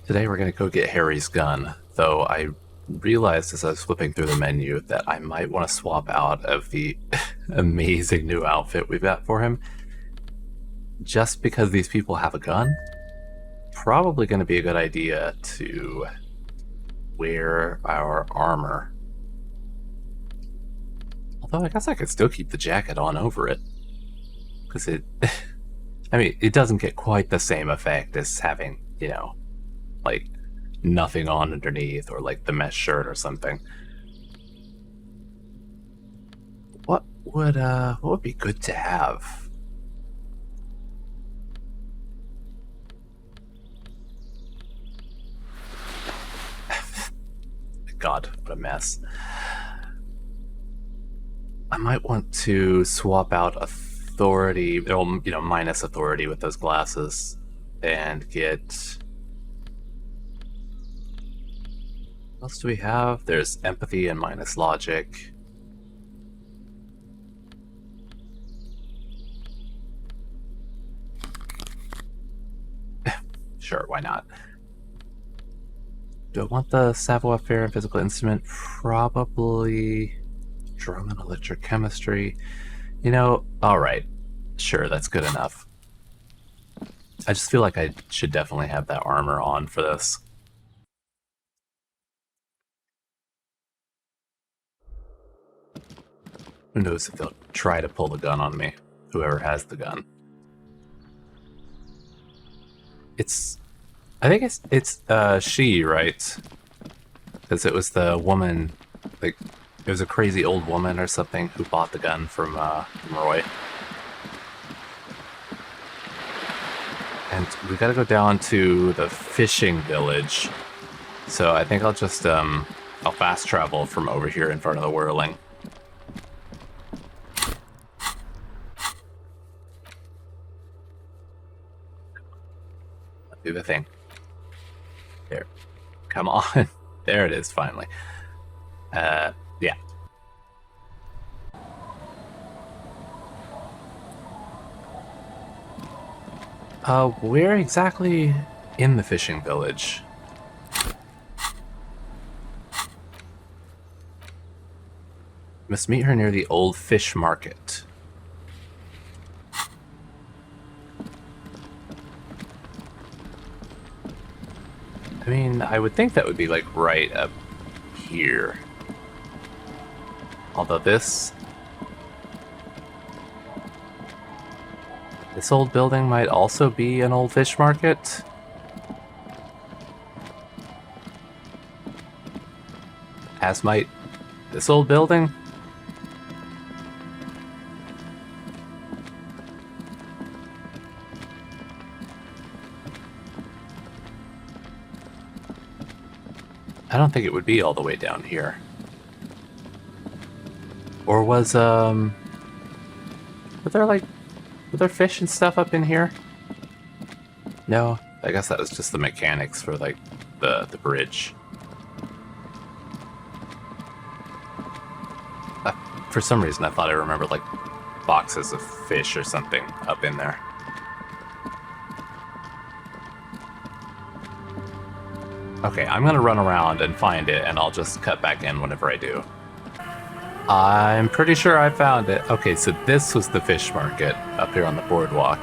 Today we're going to go get Harry's gun, though I realized as I was flipping through the menu that I might want to swap out of the amazing new outfit we've got for him. Just because these people have a gun, probably going to be a good idea to wear our armor. Although I guess I could still keep the jacket on over it. Because it... I mean, it doesn't get quite the same effect as having, you know, like, nothing on underneath, or like the mesh shirt or something. What would be good to have? God, what a mess. I might want to swap out authority, or, you know, minus authority with those glasses, and get... What else do we have? There's empathy and minus logic. Sure, why not? Do I want the savoir-faire and physical instrument? Probably. Drum and electrochemistry. You know, alright. Sure, that's good enough. I just feel like I should definitely have that armor on for this. Who knows if they'll try to pull the gun on me, whoever has the gun. I think it's she, right? Because it was the woman, like, it was a crazy old woman or something who bought the gun from Roy. And we gotta go down to the fishing village. So I think I'll just, I'll fast travel from over here in front of the whirling. Do the thing. There. Come on. There it is, finally. Yeah. Where exactly in the fishing village? Must meet her near the old fish market. I mean, I would think that would be, like, right up here. Although this old building might also be an old fish market. As might this old building. I don't think it would be all the way down here. Or was, were there fish and stuff up in here? No, I guess that was just the mechanics for, like, the bridge. For some reason, I thought I remembered, like, boxes of fish or something up in there. Okay, I'm gonna run around and find it, and I'll just cut back in whenever I do. I'm pretty sure I found it. Okay, so this was the fish market up here on the boardwalk.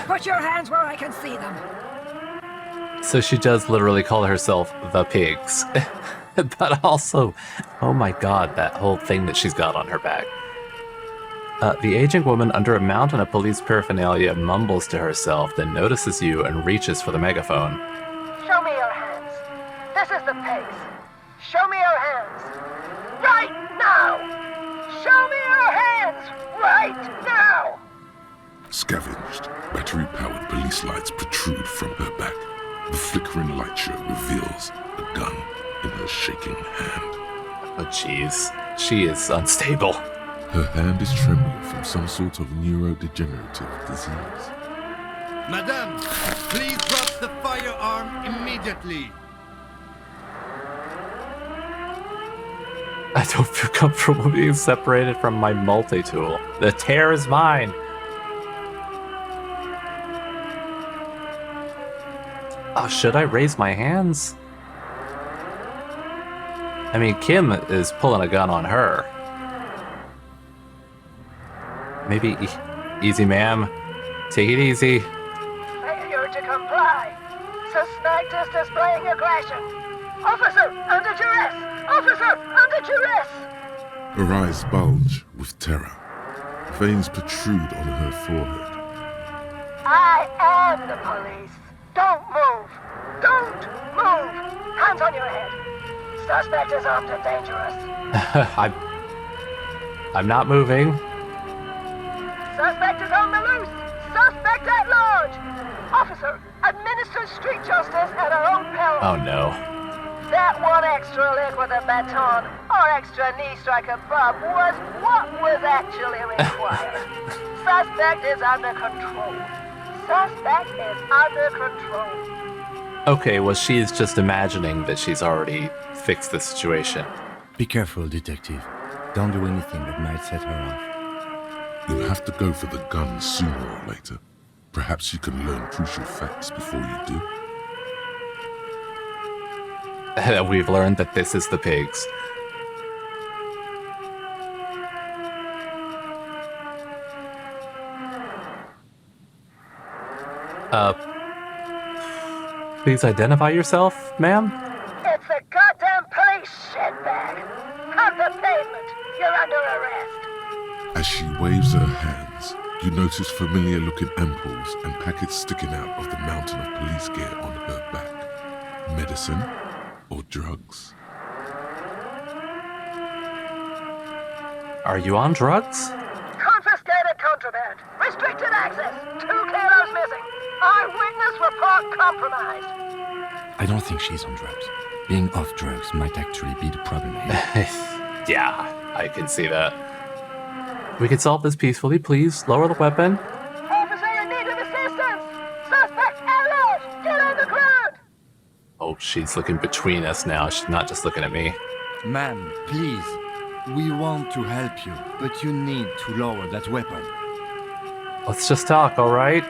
Put your hands where I can see them. So she does literally call herself the Pigs. But also, oh my god, that whole thing that she's got on her back. The aging woman under a mountain of police paraphernalia mumbles to herself, then notices you and reaches for the megaphone. Show me your hands. This is the Pigs. Show me your hands. Right now! Show me your hands! Right now! Scavenged, battery-powered police lights protrude from her back. The flickering light show reveals a gun in her shaking hand. Oh jeez, she is unstable. Her hand is trembling from some sort of neurodegenerative disease. Madame, please drop the firearm immediately. I don't feel comfortable being separated from my multi-tool. The tear is mine. Oh, should I raise my hands? I mean, Kim is pulling a gun on her. Maybe easy, ma'am. Take it easy. Failure to comply. Suspect is displaying aggression. Officer, under duress! Officer, under duress! Her eyes bulge with terror. Veins protrude on her forehead. I am the police. Don't move. Don't move. Hands on your head. Suspect is armed and dangerous. I'm not moving. Suspect is on the loose. Suspect at large. Officer, administer street justice at our own peril. Oh no. That one extra lick with a baton or extra knee strike above was what was actually required. Suspect is under control. Suspect is under control. Okay, well, she's just imagining that she's already fixed the situation. Be careful, detective. Don't do anything that might set her off. You'll have to go for the gun sooner or later. Perhaps you can learn crucial facts before you do. We've learned that this is the pigs. Please identify yourself, ma'am? It's a goddamn police shitbag. Hug the pavement. You're under arrest. As she waves her hands, you notice familiar-looking ampoules and packets sticking out of the mountain of police gear on her back. Medicine or drugs? Are you on drugs? Confiscated contraband. Restricted access. 2 kilos missing. Eyewitness report compromised. I don't think she's on drugs. Being off drugs might actually be the problem here. Yeah, I can see that. We can solve this peacefully, please. Lower the weapon. Officer in need of assistance. Suspect at large. Get on the ground. Oh, she's looking between us now. She's not just looking at me. Ma'am, please. We want to help you, but you need to lower that weapon. Let's just talk, alright?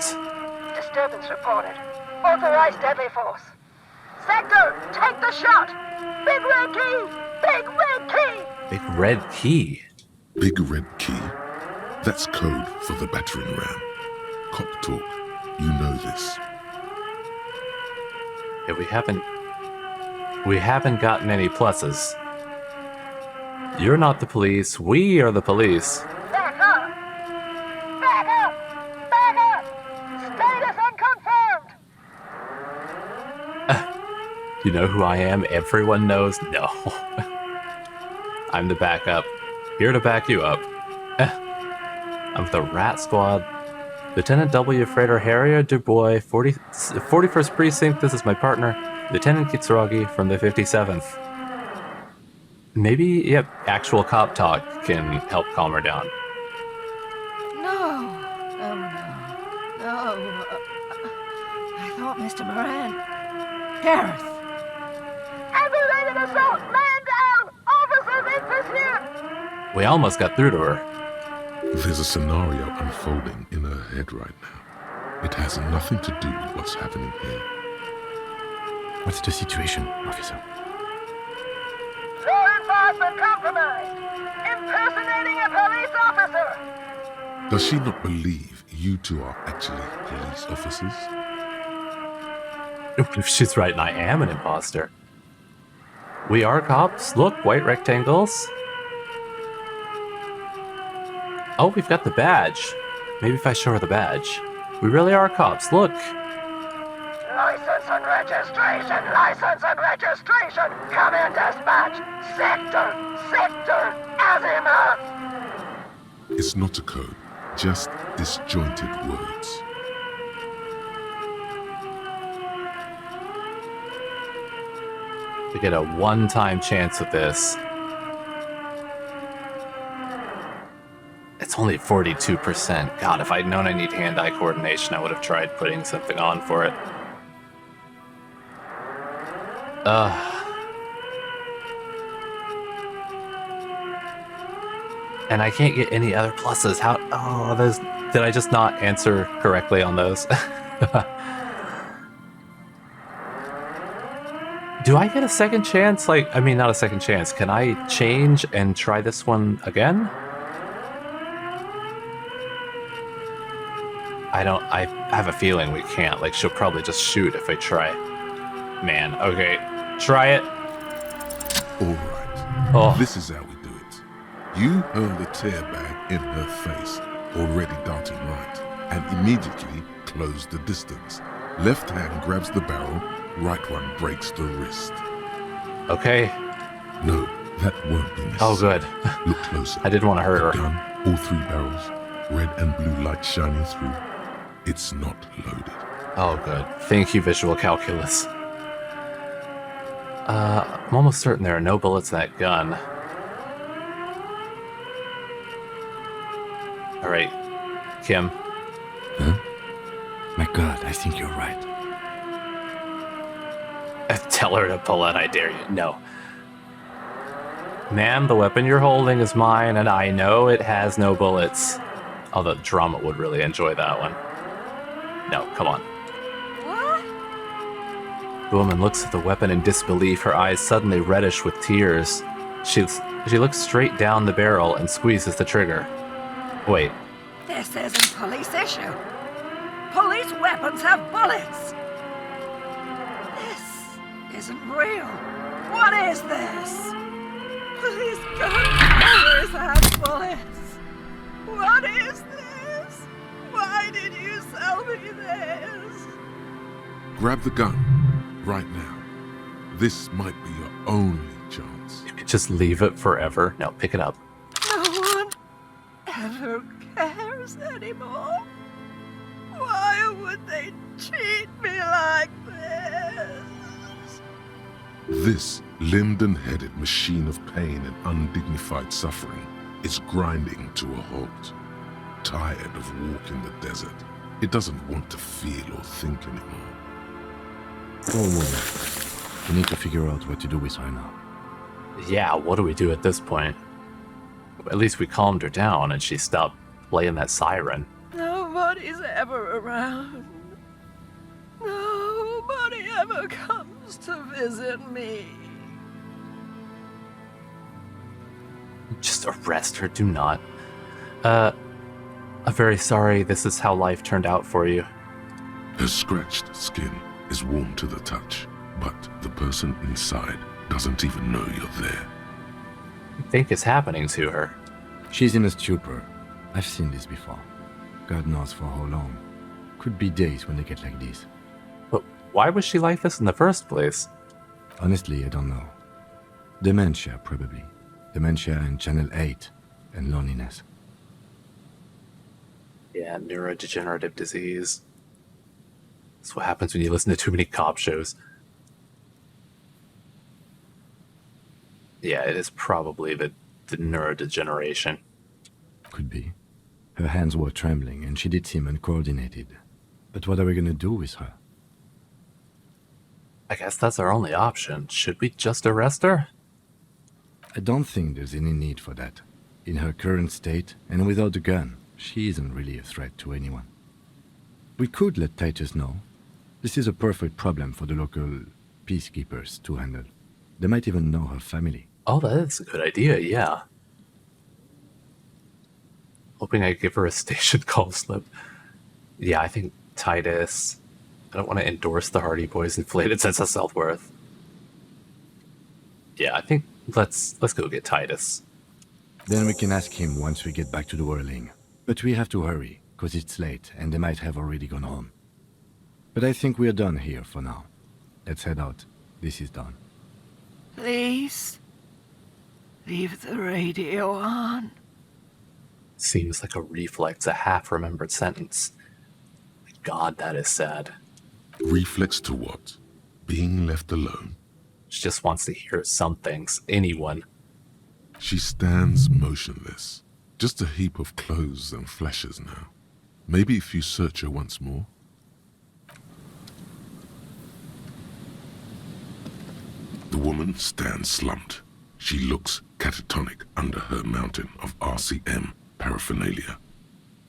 Disturbance reported. Authorized deadly force. Sector, take the shot. Big red key. Big red key. Big red key. Big red key? That's code for the battering ram. Cop talk. You know this. Yeah, we haven't gotten any pluses. You're not the police. We are the police. Back up. Back up. Back up. Status unconfirmed. You know who I am? Everyone knows? No. I'm the backup. Here to back you up. I'm the Rat Squad. Lieutenant W. Freighter Harrier Dubois, 41st Precinct. This is my partner, Lieutenant Kitsuragi from the 57th. Maybe, yep, actual cop talk can help calm her down. No. Oh, no. No. I thought Mr. Moran. Gareth. Aggravated assault. Man down. Officers in pursuit. We almost got through to her. There's a scenario unfolding in her head right now. It has nothing to do with what's happening here. What's the situation, officer? Law enforcement compromised. Impersonating a police officer. Does she not believe you two are actually police officers? If she's right and I am an imposter. We are cops. Look, white rectangles. Oh, we've got the badge. Maybe if I show her the badge. We really are cops. Look. License and registration. License and registration. Come in, dispatch. Sector. Azimuth. It's not a code, just disjointed words. We get a one-time chance with this. It's only 42%. God, if I'd known I need hand-eye coordination, I would have tried putting something on for it. And I can't get any other pluses. How? Oh, those. Did I just not answer correctly on those? Do I get a second chance? Like, I mean, not a second chance. Can I change and try this one again? I have a feeling we can't. Like, she'll probably just shoot if I try. Man, okay. Try it. Alright, Oh, this is how we do it. You hurl the tear bag in her face, already darting right, and immediately close the distance. Left hand grabs the barrel, right one breaks the wrist. okay. No, that won't be necessary. Oh, good. Look closer. I didn't want to hurt The her. gun, all 3 barrels, red and blue light shining through. It's not loaded. Oh, good. Thank you, visual calculus. I'm almost certain there are no bullets in that gun. Alright, Kim. Huh? My God, I think you're right. Tell her to pull it, I dare you. No. Ma'am, the weapon you're holding is mine, and I know it has no bullets. Although Drama would really enjoy that one. No, come on. What? The woman looks at the weapon in disbelief, her eyes suddenly reddish with tears. She looks straight down the barrel and squeezes the trigger. Wait, This isn't police issue. Police weapons have bullets. This isn't real. What is this? Police gun always have bullets. What is this? Why did you sell me this? Grab the gun, right now. This might be your only chance. you could just leave it forever. No, pick it up. No one ever cares anymore. Why would they treat me like this? This limbed and headed machine of pain and undignified suffering is grinding to a halt. Tired of walking the desert, it doesn't want to feel or think anymore. Poor woman. We need to figure out what to do with her now. Yeah, what do we do at this point? At least we calmed her down and she stopped playing that siren. Nobody's ever around. Nobody ever comes to visit me. Just arrest her, do not. I'm very sorry this is how life turned out for you. Her scratched skin is warm to the touch, but the person inside doesn't even know you're there. What do you think is happening to her? She's in a stupor. I've seen this before. God knows for how long. Could be days when they get like this. But why was she like this in the first place? Honestly, I don't know. Dementia, probably. Dementia and Channel 8, and loneliness. Yeah, neurodegenerative disease. That's what happens when you listen to too many cop shows. Yeah, it is probably the neurodegeneration. Could be. Her hands were trembling, and she did seem uncoordinated. But what are we gonna do with her? I guess that's our only option. Should we just arrest her? I don't think there's any need for that. In her current state, and without a gun, she isn't really a threat to anyone. We could let Titus know. This is a perfect problem for the local peacekeepers to handle. They might even know her family. Oh, that is a good idea, yeah. Hoping I give her a station call slip. Yeah, I think Titus. I don't want to endorse the Hardy Boys' inflated sense of self-worth. Yeah, I think let's go get Titus. Then we can ask him once we get back to the whirling. But we have to hurry, because it's late, and they might have already gone home. But I think we're done here for now. Let's head out. This is done. Please, leave the radio on. Seems like a reflex, a half-remembered sentence. God, that is sad. Reflex to what? Being left alone? She just wants to hear some things. Anyone. She stands motionless, just a heap of clothes and flashes now. Maybe if you search her once more. The woman stands slumped. She looks catatonic under her mountain of RCM paraphernalia.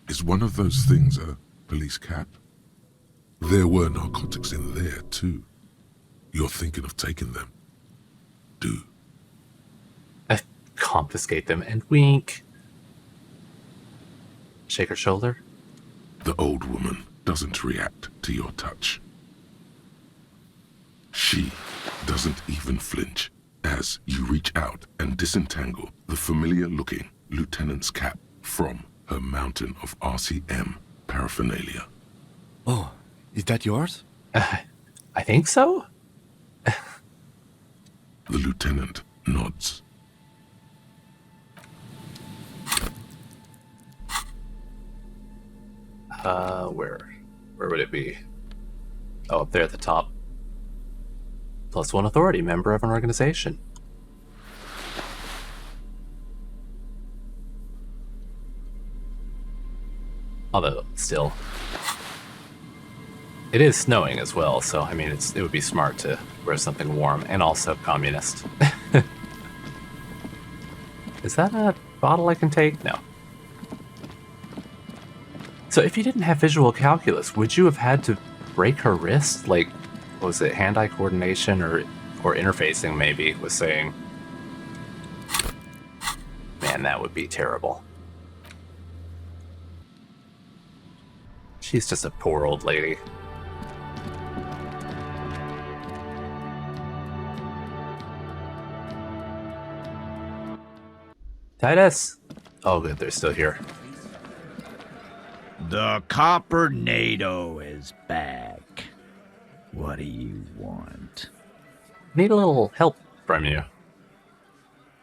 Is one of those things a police cap? There were narcotics in there too. you're thinking of taking them, do. Confiscate them and wink. Shake her shoulder. The old woman doesn't react to your touch. She doesn't even flinch as you reach out and disentangle the familiar-looking lieutenant's cap from her mountain of RCM paraphernalia. Oh, is that yours? I think so? The lieutenant nods. Where would it be? Oh, up there at the top. +1 authority, member of an organization. Although, still. It is snowing as well, so I mean, it would be smart to wear something warm, and also communist. Is that a bottle I can take? No. So if you didn't have visual calculus, would you have had to break her wrist? Like, was it hand-eye coordination or interfacing maybe was saying? Man, that would be terrible. She's just a poor old lady. Titus! Oh good, they're still here. The Copper NATO is back. What do you want? Need a little help from you.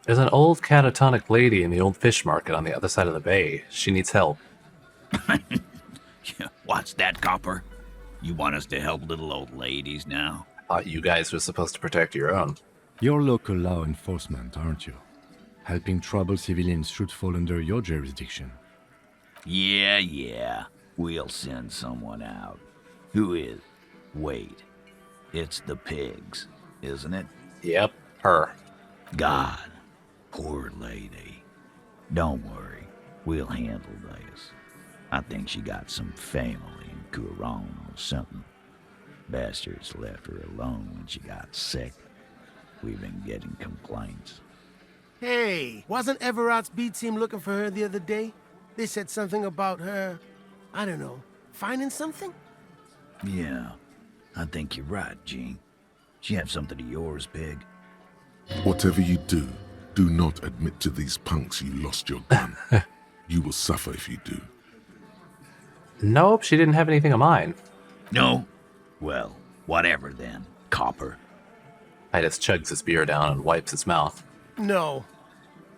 There's an old catatonic lady in the old fish market on the other side of the bay. She needs help. What's that, Copper? You want us to help little old ladies now? Thought you guys were supposed to protect your own. You're local law enforcement, aren't you? Helping troubled civilians should fall under your jurisdiction. Yeah. We'll send someone out. Who is? Wait. It's the pigs, isn't it? Yep, her. God. Poor lady. Don't worry. We'll handle this. I think she got some family in Kuron or something. Bastards left her alone when she got sick. We've been getting complaints. Hey, wasn't Everott's B team looking for her the other day? They said something about her, I don't know, finding something? Yeah, I think you're right, Gene. She have something of yours, Pig. Whatever you do, do not admit to these punks you lost your gun. You will suffer if you do. Nope, she didn't have anything of mine. No? Well, whatever then, Copper. Titus chugs his beer down and wipes his mouth. No.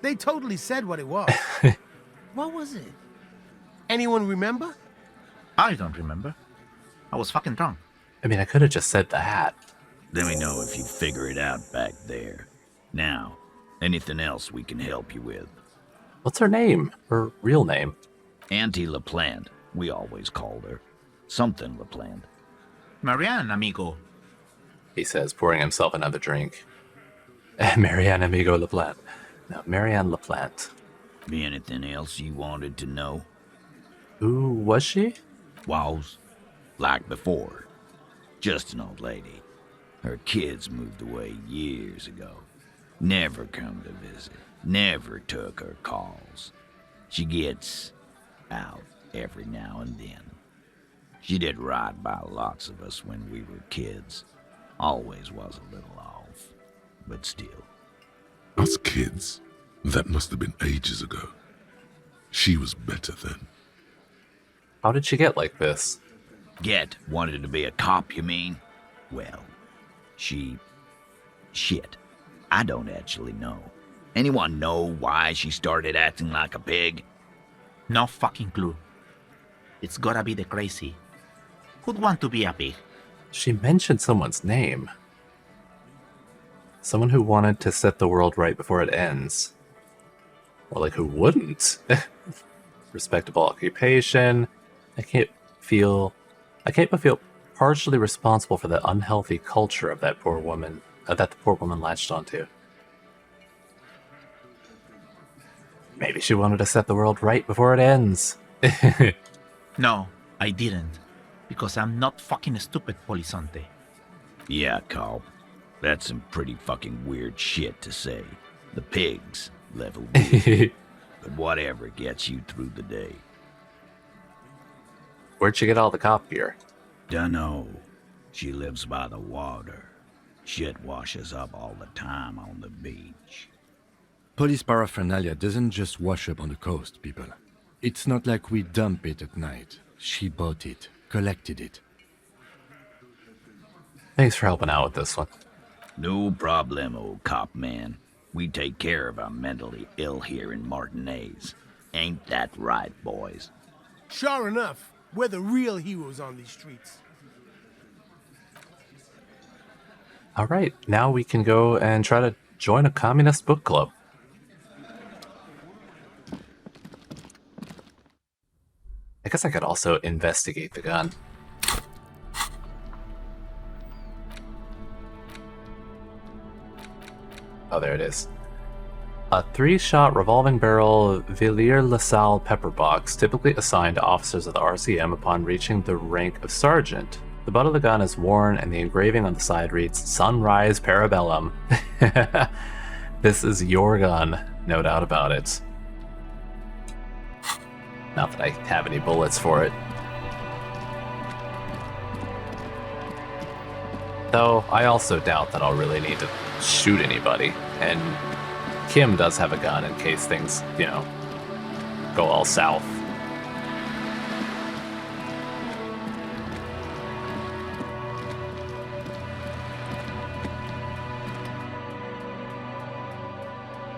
They totally said what it was. What was it? Anyone remember? I don't remember. I was fucking drunk. I mean, I could have just said that. Let me know if you figure it out back there. Now, anything else we can help you with? What's her name? Her real name? Auntie LaPlante, we always called her. Something LaPlante. Marianne, amigo. He says, pouring himself another drink. Marianne Amigo LaPlante. No, Marianne LaPlante. Be anything else you wanted to know? Who was she? Was, like before. Just an old lady. Her kids moved away years ago. Never come to visit. Never took her calls. She gets out every now and then. She did right by lots of us when we were kids. Always was a little off, but still. Us kids? That must have been ages ago. She was better then. How did she get like this? Wanted to be a cop, you mean? Well, shit. I don't actually know. Anyone know why she started acting like a pig? No fucking clue. It's gotta be the crazy. Who'd want to be a pig? She mentioned someone's name. Someone who wanted to set the world right before it ends. Or like, who wouldn't? Respectable occupation. I can't but feel partially responsible for the unhealthy culture of that poor woman, that the poor woman latched onto. Maybe she wanted to set the world right before it ends. No, I didn't. Because I'm not fucking stupid, Polizonte. Yeah, Carl. That's some pretty fucking weird shit to say. The pigs level weird. But whatever gets you through the day. Where'd you get all the cop gear? Dunno. She lives by the water. Shit washes up all the time on the beach. Police paraphernalia doesn't just wash up on the coast, people. It's not like we dump it at night. She bought it, collected it. Thanks for helping out with this one. No problem, old cop man. We take care of our mentally ill here in Martinez. Ain't that right, boys? Sure enough, we're the real heroes on these streets. All right, now we can go and try to join a communist book club. I guess I could also investigate the gun. Oh, there it is. A 3-shot revolving barrel Villiers-LaSalle pepper box, typically assigned to officers of the RCM upon reaching the rank of sergeant. The butt of the gun is worn and the engraving on the side reads, Sunrise Parabellum. This is your gun, no doubt about it. Not that I have any bullets for it. Though, I also doubt that I'll really need to shoot anybody, and Kim does have a gun in case things, you know, go all south.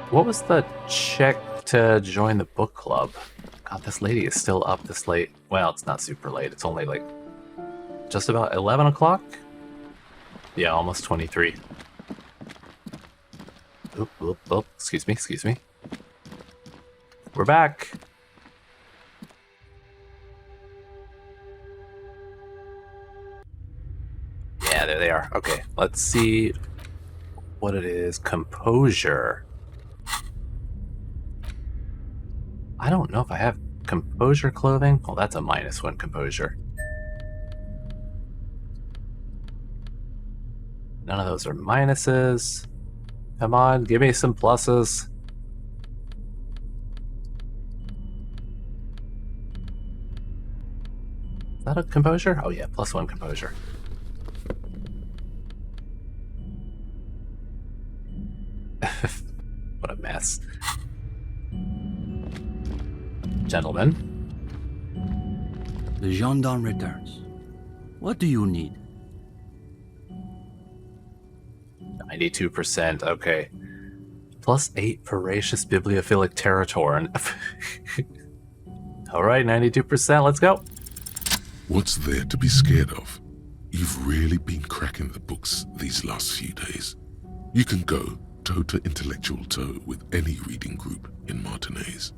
What was the check to join the book club? God, this lady is still up this late. Well, it's not super late. It's only like just about 11 o'clock? Yeah, almost 23. Oop, oop, oop. Excuse me. We're back. Yeah, there they are. Okay, let's see what it is. Composure. I don't know if I have composure clothing. Well, that's a -1 composure. None of those are minuses. Come on, give me some pluses. Is that a composure? Oh yeah, +1 composure. What a mess. Gentlemen. The gendarme returns. What do you need? 92%, okay. +8 voracious bibliophilic territorin. Alright, 92%, let's go. What's there to be scared of? You've really been cracking the books these last few days. You can go toe to intellectual toe with any reading group in Martinez.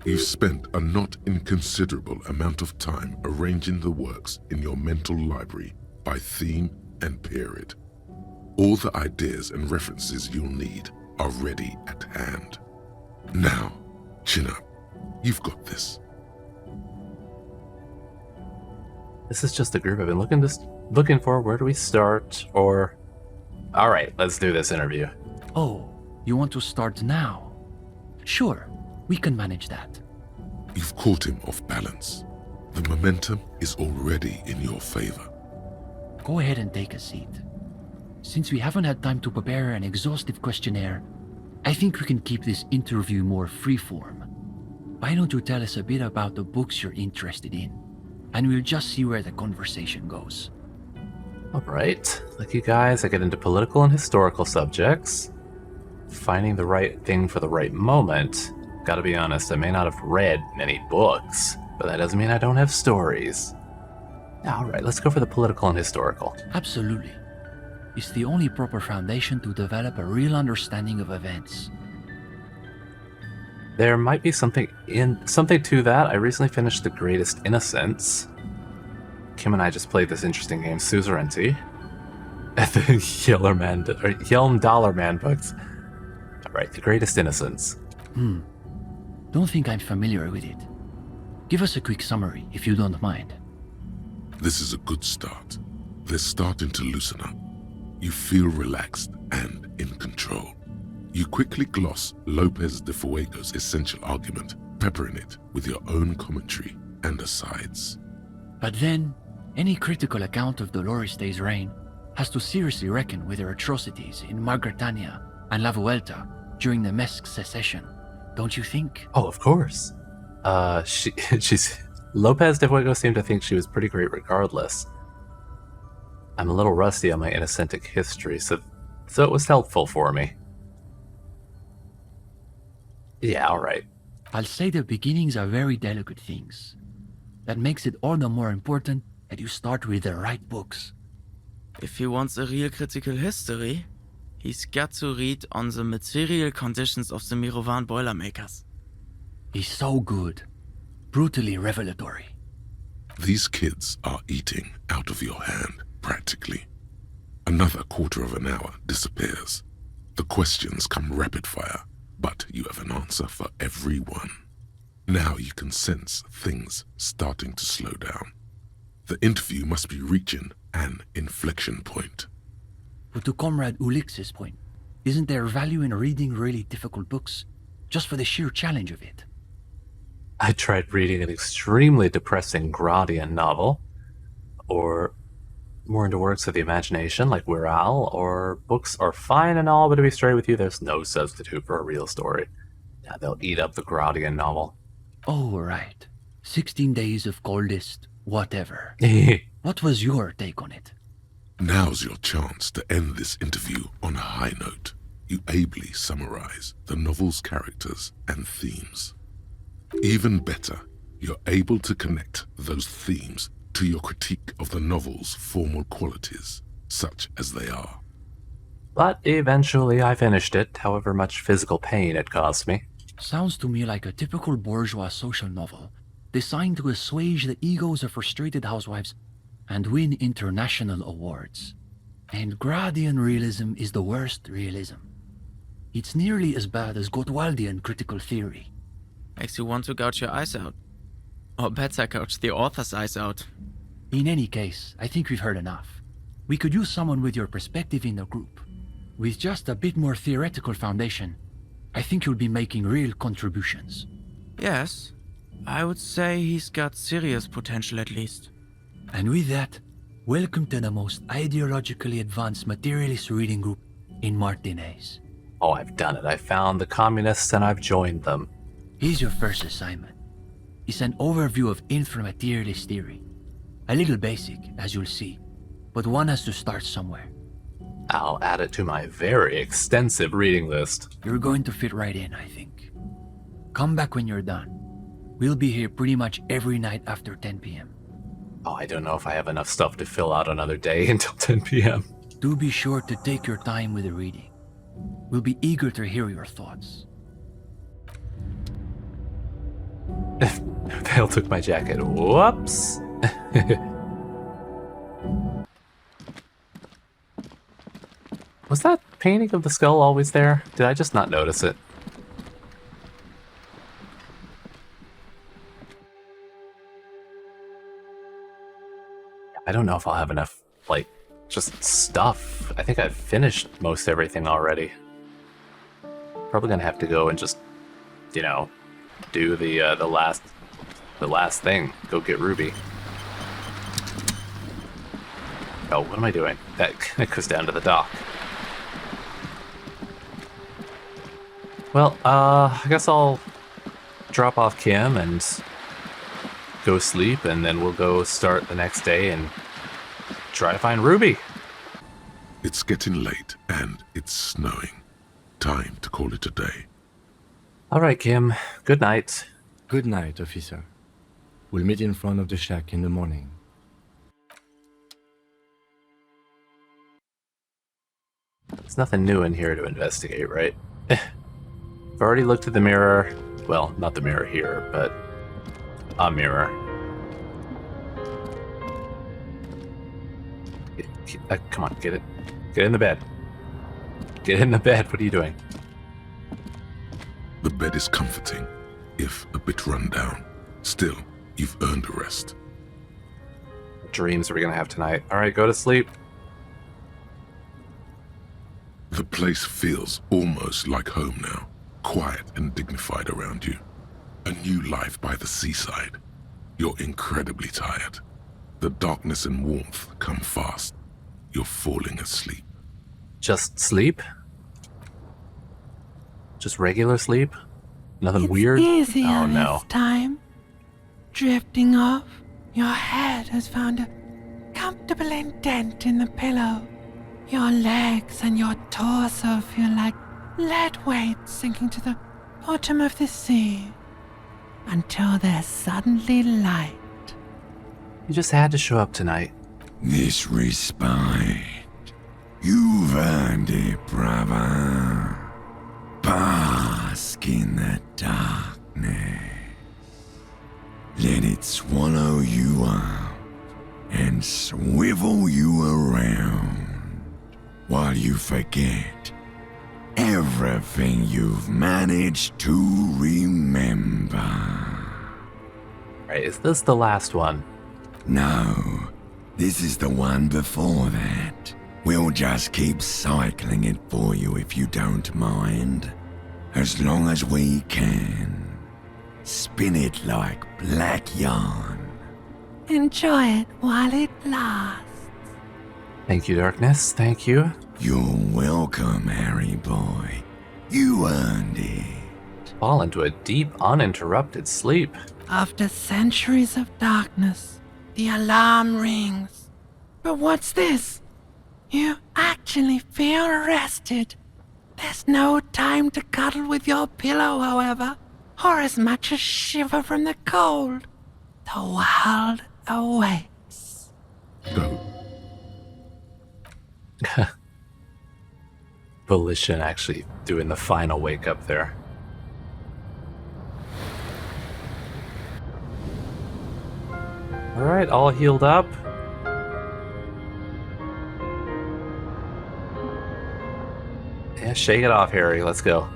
You've spent a not inconsiderable amount of time arranging the works in your mental library by theme and period. All the ideas and references you'll need are ready at hand. Now, chin up. You've got this. This is just the group I've been looking for. Where do we start? Or... Alright, let's do this interview. Oh, you want to start now? Sure, we can manage that. You've caught him off balance. The momentum is already in your favor. Go ahead and take a seat. Since we haven't had time to prepare an exhaustive questionnaire, I think we can keep this interview more freeform. Why don't you tell us a bit about the books you're interested in, and we'll just see where the conversation goes. Alright, like you guys, I get into political and historical subjects. Finding the right thing for the right moment. Gotta be honest, I may not have read many books, but that doesn't mean I don't have stories. Alright, let's go for the political and historical. Absolutely. It's the only proper foundation to develop a real understanding of events. There might be something to that. I recently finished The Greatest Innocence. Kim and I just played this interesting game, Suzerainty, at the Helm Dollar Man books. Alright, The Greatest Innocence. Don't think I'm familiar with it. Give us a quick summary, if you don't mind. This is a good start. They're starting to loosen up. You feel relaxed and in control. You quickly gloss Lopez de Fuego's essential argument, peppering it with your own commentary and asides. But then, any critical account of Dolores Day's reign has to seriously reckon with her atrocities in Margartania and La Vuelta during the Mesque secession, don't you think? Oh, of course. She's Lopez de Fuego seemed to think she was pretty great regardless. I'm a little rusty on my Innocentic history, so it was helpful for me. Yeah, alright. I'll say the beginnings are very delicate things. That makes it all the more important that you start with the right books. If he wants a real critical history, he's got to read on the material conditions of the Mirovan Boilermakers. He's so good. Brutally revelatory. These kids are eating out of your hand, practically. Another quarter of an hour disappears. The questions come rapid fire, but you have an answer for every one. Now you can sense things starting to slow down. The interview must be reaching an inflection point. But to Comrade Ulix's point, isn't there value in reading really difficult books, just for the sheer challenge of it? I tried reading an extremely depressing Gradian novel, or more into works of the imagination like Wirral, or books are fine and all, but to be straight with you, there's no substitute for a real story. Yeah, they'll eat up the Gradian novel. Oh, right. 16 Days of Coldest, whatever. What was your take on it? Now's your chance to end this interview on a high note. You ably summarize the novel's characters and themes. Even better, you're able to connect those themes to your critique of the novel's formal qualities, such as they are. But eventually I finished it, however much physical pain it caused me. Sounds to me like a typical bourgeois social novel, designed to assuage the egos of frustrated housewives and win international awards. And Gradian realism is the worst realism. It's nearly as bad as Gottwaldian critical theory. Makes you want to gouge your eyes out. Or better, gouge the author's eyes out. In any case, I think we've heard enough. We could use someone with your perspective in the group. With just a bit more theoretical foundation, I think you'll be making real contributions. Yes, I would say he's got serious potential at least. And with that, welcome to the most ideologically advanced materialist reading group in Martinez. Oh, I've done it. I found the communists and I've joined them. Here's your first assignment. It's an overview of inframaterialist theory. A little basic, as you'll see, but one has to start somewhere. I'll add it to my very extensive reading list. You're going to fit right in, I think. Come back when you're done. We'll be here pretty much every night after 10 p.m. Oh, I don't know if I have enough stuff to fill out another day until 10 p.m. Do be sure to take your time with the reading. We'll be eager to hear your thoughts. Vale took my jacket. Whoops. Was that painting of the skull always there? Did I just not notice it? I don't know if I'll have enough, like, just stuff. I think I've finished most everything already. Probably gonna have to go and just, you know, do the last thing. Go get Ruby. Oh, what am I doing? That goes down to the dock. Well, I guess I'll drop off Kim and go sleep, and then we'll go start the next day and try to find Ruby. It's getting late and it's snowing. Time to call it a day. All right, Kim. Good night. Good night, officer. We'll meet in front of the shack in the morning. There's nothing new in here to investigate, right? I've already looked at the mirror. Well, not the mirror here, but a mirror. Come on, get it. Get in the bed. Get in the bed. What are you doing? The bed is comforting, if a bit run down. Still, you've earned a rest. What dreams are we gonna have tonight? All right, go to sleep. The place feels almost like home now, quiet and dignified around you. A new life by the seaside. You're incredibly tired. The darkness and warmth come fast. You're falling asleep. Just sleep? Just regular sleep? Nothing It's weird? Easier Oh no. This time. Drifting off, your head has found a comfortable indent in the pillow. Your legs and your torso feel like lead weights sinking to the bottom of the sea. Until there's suddenly light. You just had to show up tonight. This respite. You've earned it, brother. Bask in the darkness. Let it swallow you up and swivel you around while you forget everything you've managed to remember. Right, is this the last one? No, this is the one before that. We'll just keep cycling it for you if you don't mind. As long as we can. Spin it like black yarn. Enjoy it while it lasts. Thank you, Darkness. Thank you. You're welcome, Harry boy. You earned it. Fall into a deep, uninterrupted sleep. After centuries of darkness, the alarm rings. But what's this? You actually feel rested. There's no time to cuddle with your pillow, however, or as much as shiver from the cold. The world awaits. Go. Volition actually doing the final wake up there. Alright, all healed up. Yeah, shake it off, Harry. Let's go.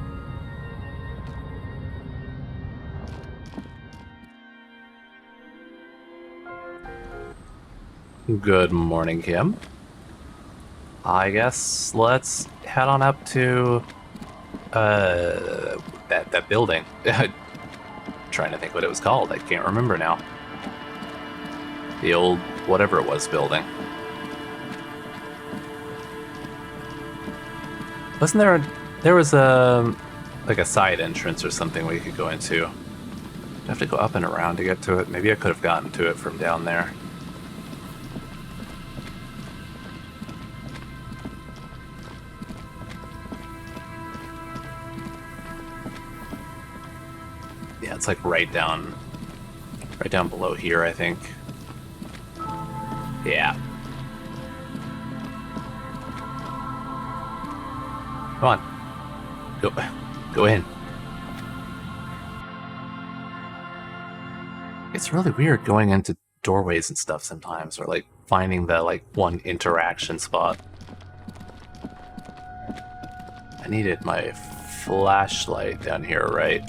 Good morning, Kim. I guess let's head on up to that building. Trying to think what it was called. I can't remember now. The old whatever it was building. Wasn't there was a like a side entrance or something we could go into? I'd have to go up and around to get to it. Maybe I could have gotten to it from down there. Yeah, it's like right down below here, I think. Yeah. Come on. Go in. It's really weird going into doorways and stuff sometimes, or like finding the like one interaction spot. I needed my flashlight down here, right?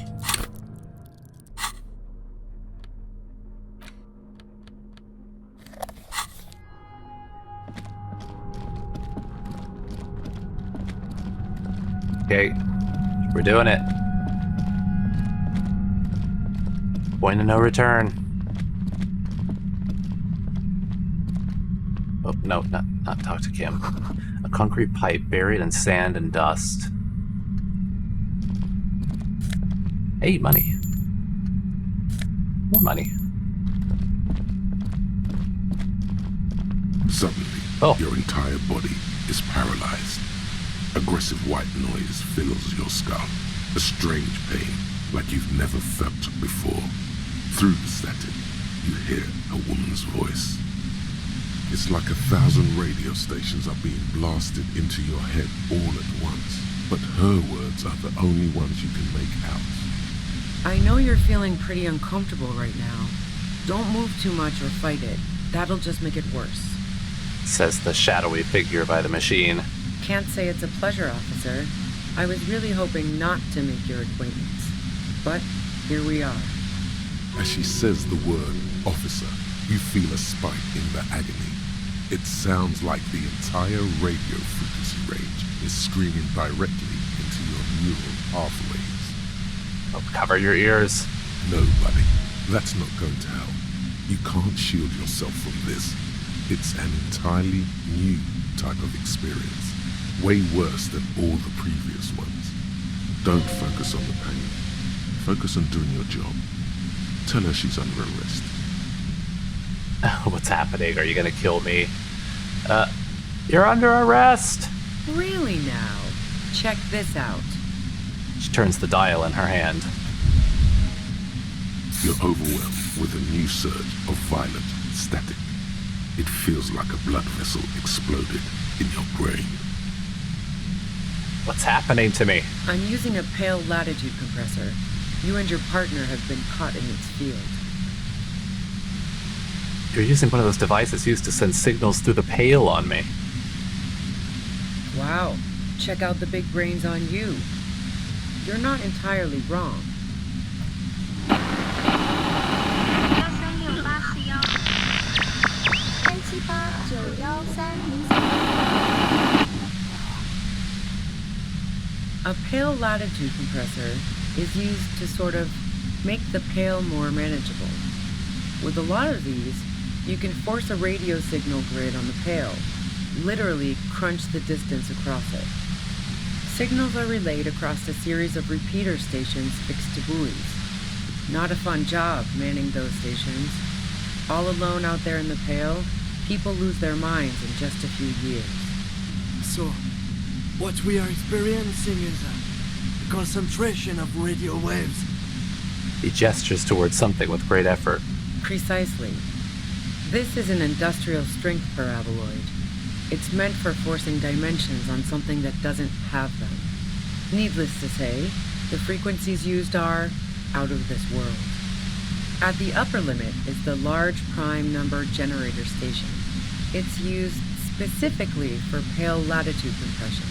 Okay, we're doing it. Point of no return. Oh, no, not talk to Kim. A concrete pipe buried in sand and dust. Hey, money. More money. Suddenly, your entire body is paralyzed. Aggressive white noise fills your skull. A strange pain, like you've never felt before. Through the static, you hear a woman's voice. It's like 1,000 radio stations are being blasted into your head all at once. But her words are the only ones you can make out. I know you're feeling pretty uncomfortable right now. Don't move too much or fight it. That'll just make it worse. Says the shadowy figure by the machine. Can't say it's a pleasure, officer. I was really hoping not to make your acquaintance. But here we are. As she says the word officer, you feel a spike in the agony. It sounds like the entire radio frequency range is screaming directly into your neural pathways. Oh, cover your ears. No, buddy, that's not going to help. You can't shield yourself from this. It's an entirely new type of experience, way worse than all the previous ones. Don't focus on the pain. Focus on doing your job. Tell her she's under arrest. What's happening? Are you gonna kill me? You're under arrest! Really now? Check this out. She turns the dial in her hand. You're overwhelmed with a new surge of violent static. It feels like a blood vessel exploded in your brain. What's happening to me? I'm using a pale latitude compressor. You and your partner have been caught in its field. You're using one of those devices used to send signals through the pale on me. Wow. Check out the big brains on you. You're not entirely wrong. A pale latitude compressor is used to sort of make the pale more manageable. With a lot of these, you can force a radio signal grid on the pale, literally crunch the distance across it. Signals are relayed across a series of repeater stations fixed to buoys. Not a fun job manning those stations. All alone out there in the pale, people lose their minds in just a few years. So, what we are experiencing is a concentration of radio waves. He gestures towards something with great effort. Precisely. This is an industrial strength paraboloid. It's meant for forcing dimensions on something that doesn't have them. Needless to say, the frequencies used are out of this world. At the upper limit is the large prime number generator station. It's used specifically for pale latitude compression.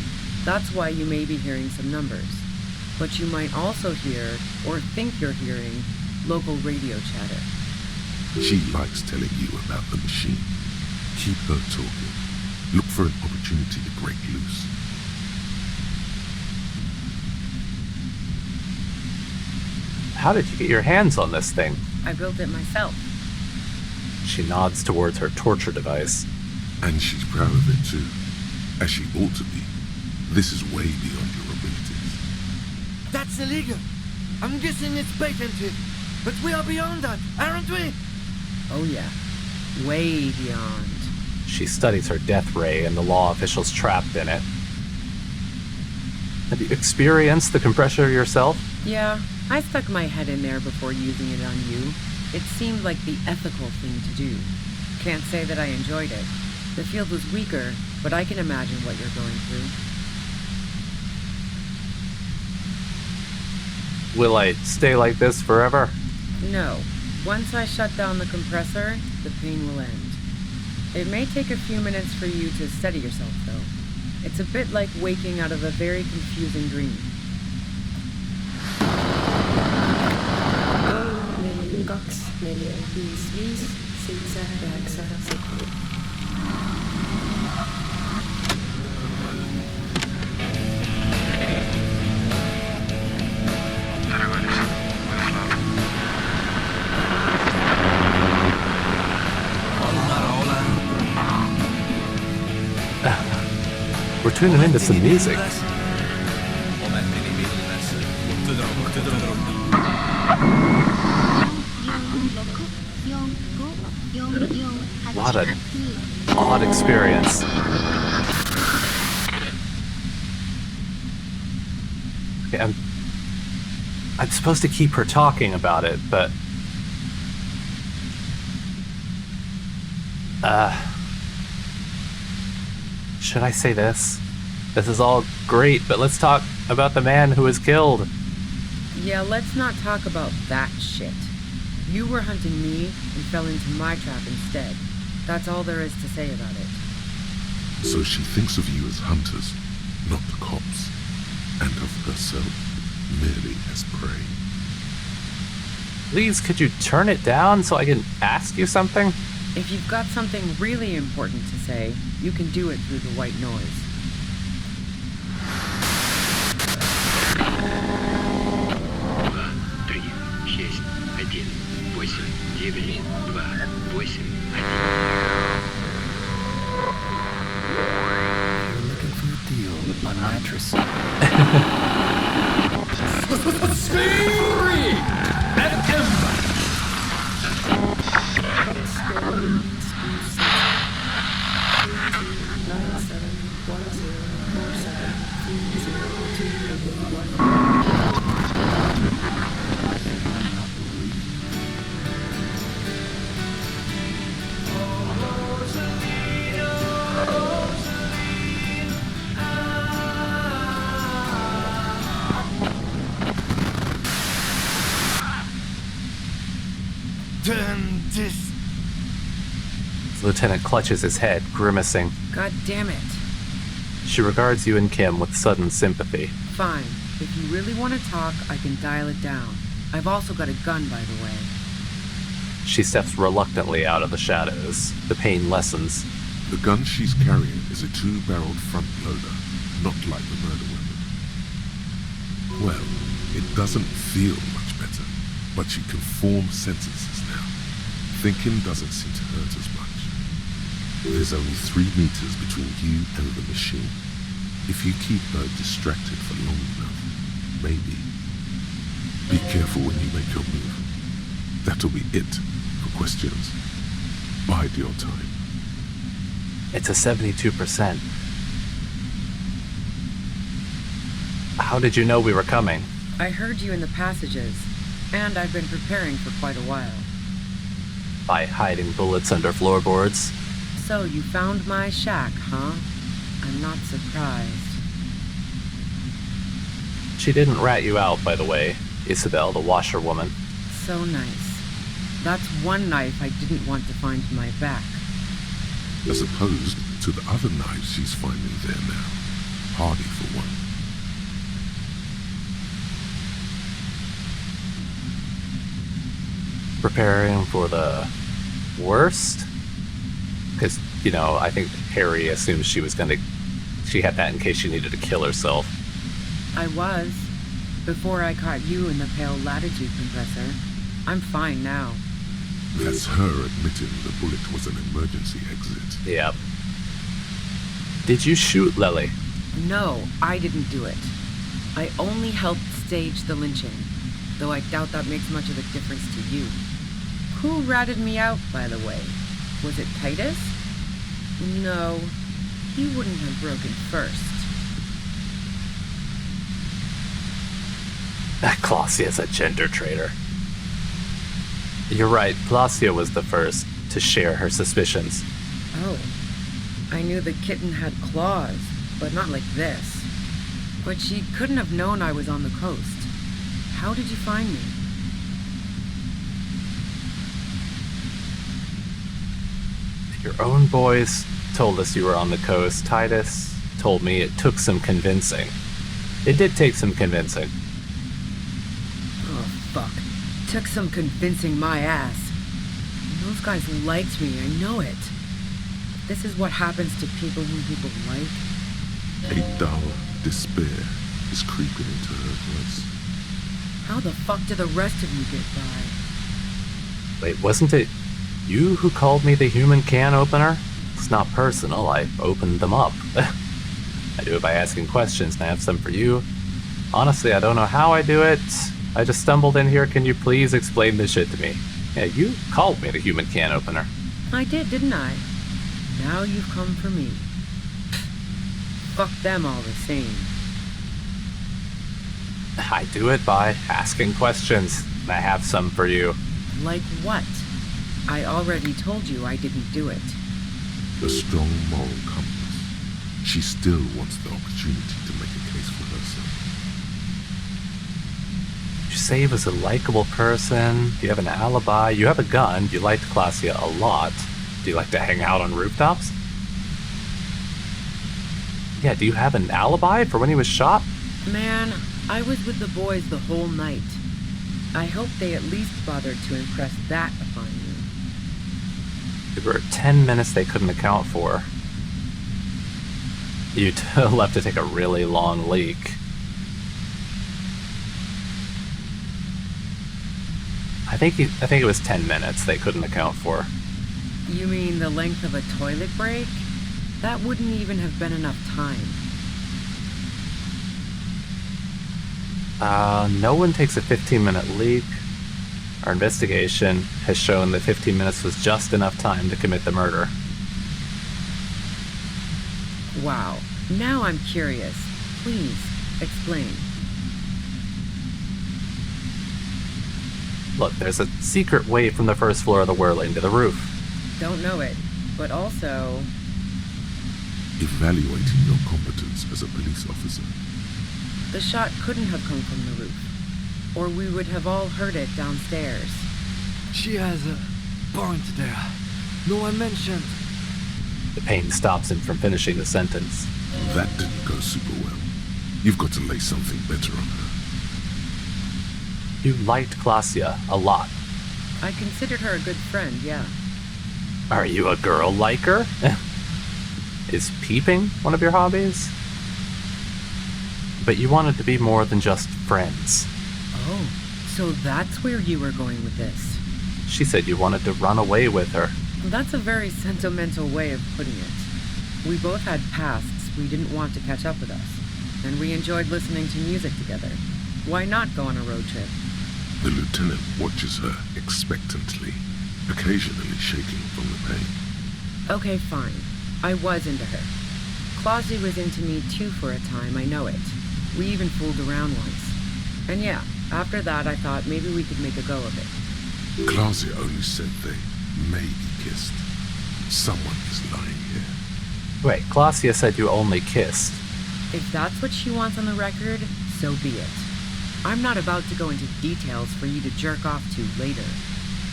That's why you may be hearing some numbers. But you might also hear, or think you're hearing, local radio chatter. She likes telling you about the machine. Keep her talking. Look for an opportunity to break loose. How did you get your hands on this thing? I built it myself. She nods towards her torture device. And she's proud of it too, as she ought to be. This is way beyond your abilities. That's illegal. I'm guessing it's patented. But we are beyond that, aren't we? Oh yeah. Way beyond. She studies her death ray and the law officials trapped in it. Have you experienced the compressor yourself? Yeah, I stuck my head in there before using it on you. It seemed like the ethical thing to do. Can't say that I enjoyed it. The field was weaker, but I can imagine what you're going through. Will I stay like this forever? No. Once I shut down the compressor, the pain will end. It may take a few minutes for you to steady yourself, though. It's a bit like waking out of a very confusing dream. We're tuning into some music. What an odd experience. Okay, I'm supposed to keep her talking about it, but should I say this? This is all great, but let's talk about the man who was killed. Yeah, let's not talk about that shit. You were hunting me and fell into my trap instead. That's all there is to say about it. So she thinks of you as hunters, not cops, and of herself merely as prey. Please, could you turn it down so I can ask you something? If you've got something really important to say, you can do it through the white noise. mattress. Turn this. The lieutenant clutches his head, grimacing. God damn it. She regards you and Kim with sudden sympathy. Fine. If you really want to talk, I can dial it down. I've also got a gun, by the way. She steps reluctantly out of the shadows. The pain lessens. The gun she's carrying is a 2-barreled front loader, not like the murder weapon. Well, it doesn't feel much better, but she can form sentences now. Thinking doesn't seem to hurt as much. There's only 3 meters between you and the machine. If you keep her distracted for long enough, maybe. Be careful when you make your move. That'll be it for questions. Bide your time. It's a 72%. How did you know we were coming? I heard you in the passages, and I've been preparing for quite a while. By hiding bullets under floorboards? So you found my shack, huh? I'm not surprised. She didn't rat you out, by the way, Isabel, the washerwoman. So nice. That's one knife I didn't want to find in my back. As opposed to the other knives she's finding there now. Hardy for one. Preparing for the worst? Because, you know, I think Harry assumes she had that in case she needed to kill herself. I was. Before I caught you in the pale Latitude compressor. I'm fine now. That's her admitting the bullet was an emergency exit. Yep. Did you shoot Lily? No, I didn't do it. I only helped stage the lynching, though I doubt that makes much of a difference to you. Who ratted me out, by the way? Was it Titus? No, he wouldn't have broken first. Clausia's a gender traitor. You're right, Placia was the first to share her suspicions. Oh. I knew the kitten had claws, but not like this. But she couldn't have known I was on the coast. How did you find me? Your own boys told us you were on the coast. Titus told me it took some convincing. It did take some convincing. Oh, fuck. Took some convincing my ass. Those guys liked me, I know it. This is what happens to people whom people like. A dull despair is creeping into her voice. How the fuck did the rest of you get by? Wait, wasn't it you who called me the human can opener? It's not personal, I opened them up. I do it by asking questions, and I have some for you. Honestly, I don't know how I do it. I just stumbled in here. Can you please explain this shit to me? Yeah, you called me the human can opener. I did, didn't I? Now you've come for me. Fuck them all the same. I do it by asking questions, and I have some for you. Like what? I already told you I didn't do it. A strong moral compass. She still wants the opportunity to make a case for herself. You say he was a likable person. You have an alibi. You have a gun. You liked Clausia a lot. Do you like to hang out on rooftops? Yeah, do you have an alibi for when he was shot? Man, I was with the boys the whole night. I hope they at least bothered to impress that upon you. There were 10 minutes they couldn't account for. You left to take a really long leak. I think it was 10 minutes they couldn't account for. You mean the length of a toilet break? That wouldn't even have been enough time. No one takes a 15-minute leak. Our investigation has shown that 15 minutes was just enough time to commit the murder. Wow. Now I'm curious. Please, explain. Look, there's a secret way from the first floor of the whirling to the roof. Don't know it, but also... Evaluating your competence as a police officer. The shot couldn't have come from the roof, or we would have all heard it downstairs. She has a point there. No one mentioned. The pain stops him from finishing the sentence. That didn't go super well. You've got to lay something better on her. You liked Klasia a lot. I considered her a good friend, yeah. Are you a girl liker? Is peeping one of your hobbies? But you wanted to be more than just friends. Oh, so that's where you were going with this. She said you wanted to run away with her. That's a very sentimental way of putting it. We both had pasts we didn't want to catch up with us, and we enjoyed listening to music together. Why not go on a road trip? The lieutenant watches her expectantly, occasionally shaking from the pain. Okay, fine. I was into her. Clausy was into me too for a time, I know it. We even fooled around once. And yeah, after that I thought maybe we could make a go of it. Klausy only said they may be kissed. Someone is lying here. Wait, Klasia said you only kissed. If that's what she wants on the record, so be it. I'm not about to go into details for you to jerk off to later.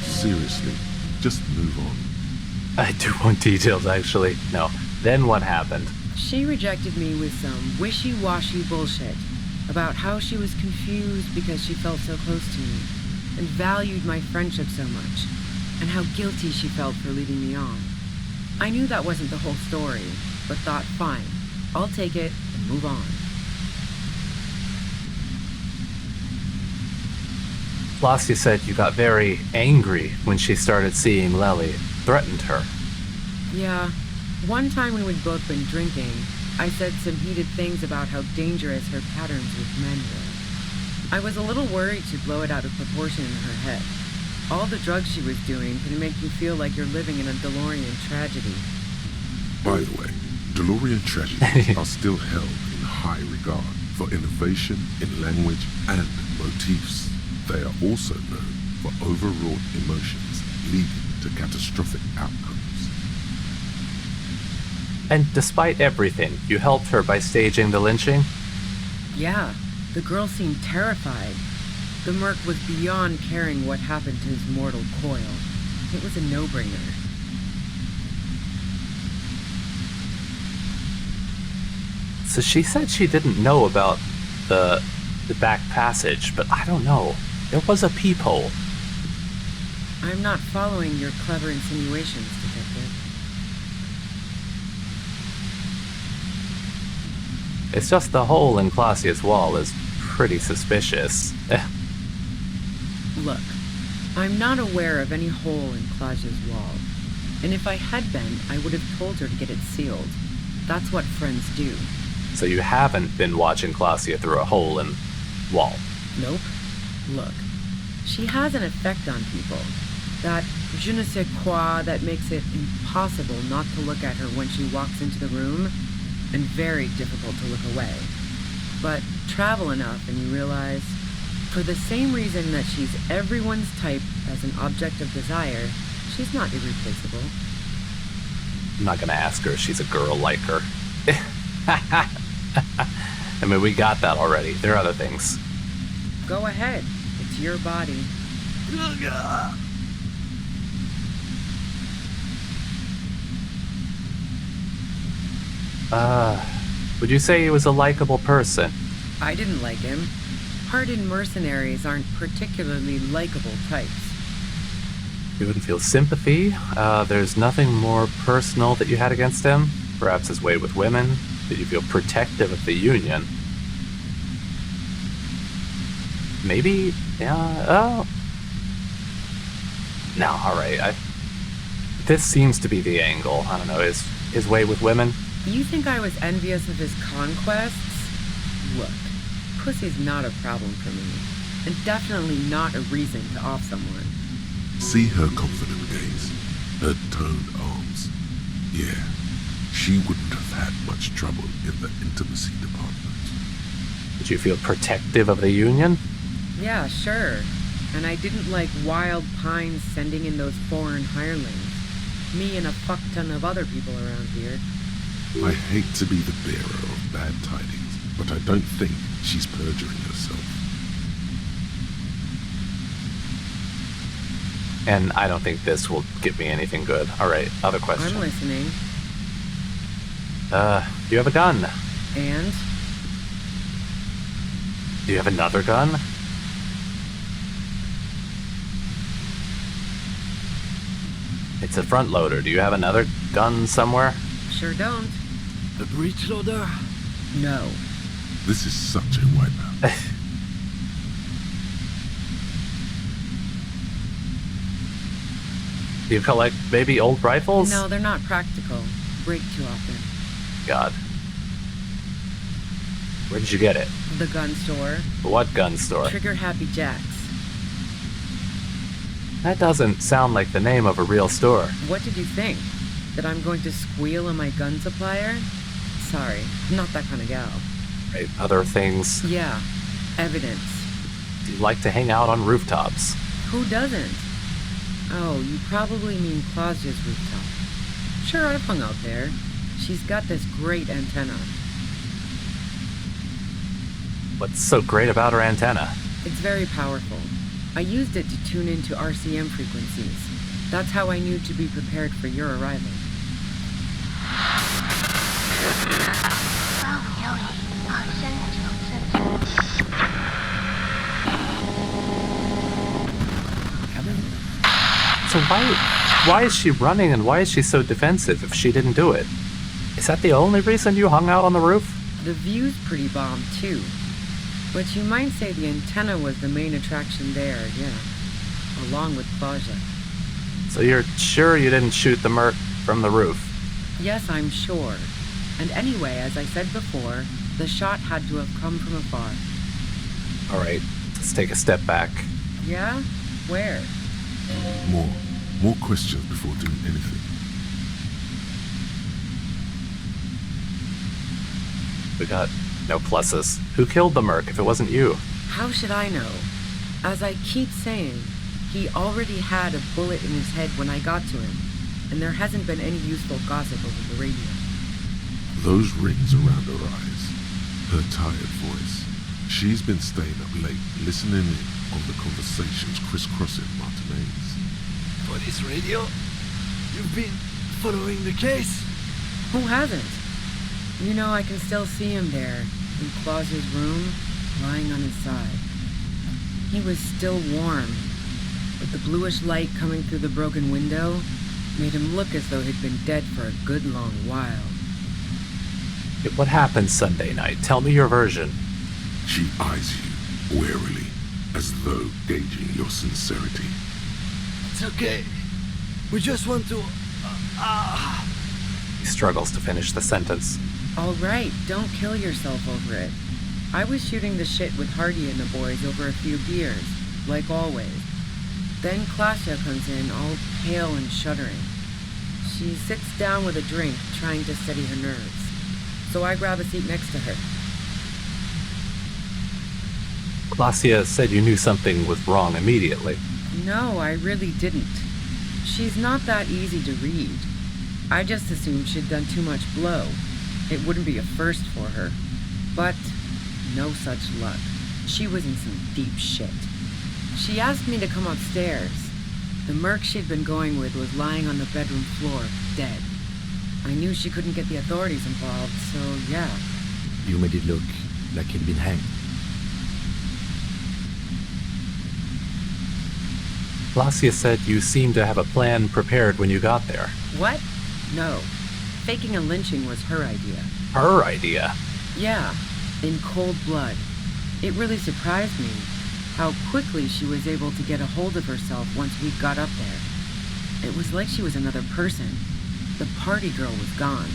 Seriously, just move on. I do want details, actually. No. Then what happened? She rejected me with some wishy-washy bullshit about how she was confused because she felt so close to me and valued my friendship so much, and how guilty she felt for leading me on. I knew that wasn't the whole story, but thought, fine, I'll take it and move on. Flossie said you got very angry when she started seeing Lely, threatened her. Yeah, one time when we'd both been drinking, I said some heated things about how dangerous her patterns with men were. I was a little worried she'd blow it out of proportion in her head. All the drugs she was doing can make you feel like you're living in a DeLorean tragedy. By the way, DeLorean tragedies are still held in high regard for innovation in language and motifs. They are also known for overwrought emotions leading to catastrophic outcomes. And despite everything, you helped her by staging the lynching? Yeah, the girl seemed terrified. The merc was beyond caring what happened to his mortal coil. It was a no-brainer. So she said she didn't know about the back passage, but I don't know. There was a peephole. I'm not following your clever insinuations, Detective. It's just the hole in Clausia's wall is pretty suspicious. Look, I'm not aware of any hole in Clausia's wall. And if I had been, I would have told her to get it sealed. That's what friends do. So you haven't been watching Clausia through a hole in wall? Nope. Look, she has an effect on people. That je ne sais quoi that makes it impossible not to look at her when she walks into the room, and very difficult to look away. But travel enough and you realize, for the same reason that she's everyone's type as an object of desire, she's not irreplaceable. I'm not gonna ask her if she's a girl like her. I mean, we got that already. There are other things. Go ahead. It's your body. Would you say he was a likable person? I didn't like him. Hardened mercenaries aren't particularly likable types. You wouldn't feel sympathy? There's nothing more personal that you had against him? Perhaps his way with women? Did you feel protective of the Union? Maybe? Yeah, oh. No, alright. This seems to be the angle. I don't know, his way with women? You think I was envious of his conquests? Look, Pussy's not a problem for me, and definitely not a reason to off someone. See her confident gaze, her toned arms. Yeah, she wouldn't have had much trouble in the intimacy department. Did you feel protective of the Union? Yeah, sure. And I didn't like Wild Pines sending in those foreign hirelings. Me and a fuck ton of other people around here. I hate to be the bearer of bad tidings, but I don't think she's perjuring herself. And I don't think this will give me anything good. Alright, other question. I'm listening. Do you have a gun? And? Do you have another gun? It's a front loader. Do you have another gun somewhere? Sure don't. A breech loader? No. This is such a wipeout. Do you collect maybe old rifles? No, they're not practical. Break too often. God. Where did you get it? The gun store. What gun store? Trigger Happy Jacks. That doesn't sound like the name of a real store. What did you think? That I'm going to squeal on my gun supplier? Sorry, I'm not that kind of gal. Right, other things. Yeah, evidence. Do you like to hang out on rooftops? Who doesn't? Oh, you probably mean Claudia's rooftop. Sure, I've hung out there. She's got this great antenna. What's so great about her antenna? It's very powerful. I used it to tune into RCM frequencies. That's how I knew to be prepared for your arrival. So why is she running and why is she so defensive if she didn't do it? Is that the only reason you hung out on the roof? The view's pretty bomb, too. But you might say the antenna was the main attraction there, yeah. Along with Claudia. So you're sure you didn't shoot the merc from the roof? Yes, I'm sure. And anyway, as I said before, the shot had to have come from afar. Alright, let's take a step back. Yeah? Where? More questions before doing anything. We got no pluses. Who killed the merc if it wasn't you? How should I know? As I keep saying, he already had a bullet in his head when I got to him, and there hasn't been any useful gossip over the radio. Those rings around her eyes, her tired voice. She's been staying up late, listening in on the conversations crisscrossing Martinez. Police radio? You've been following the case? Who hasn't? You know, I can still see him there, in Claus's room, lying on his side. He was still warm, but the bluish light coming through the broken window made him look as though he'd been dead for a good long while. What happened Sunday night? Tell me your version. She eyes you warily, as though gauging your sincerity. It's okay. We just want to... He struggles to finish the sentence. All right, don't kill yourself over it. I was shooting the shit with Hardy and the boys over a few beers, like always. Then Klasha comes in, all pale and shuddering. She sits down with a drink, trying to steady her nerves. So I grab a seat next to her. Glacia said you knew something was wrong immediately. No, I really didn't. She's not that easy to read. I just assumed she'd done too much blow. It wouldn't be a first for her. But no such luck. She was in some deep shit. She asked me to come upstairs. The merc she'd been going with was lying on the bedroom floor, dead. I knew she couldn't get the authorities involved, so yeah. You made it look like he'd been hanged. Glacia said you seemed to have a plan prepared when you got there. What? No. Faking a lynching was her idea. Her idea? Yeah, in cold blood. It really surprised me how quickly she was able to get a hold of herself once we got up there. It was like she was another person. The party girl was gone.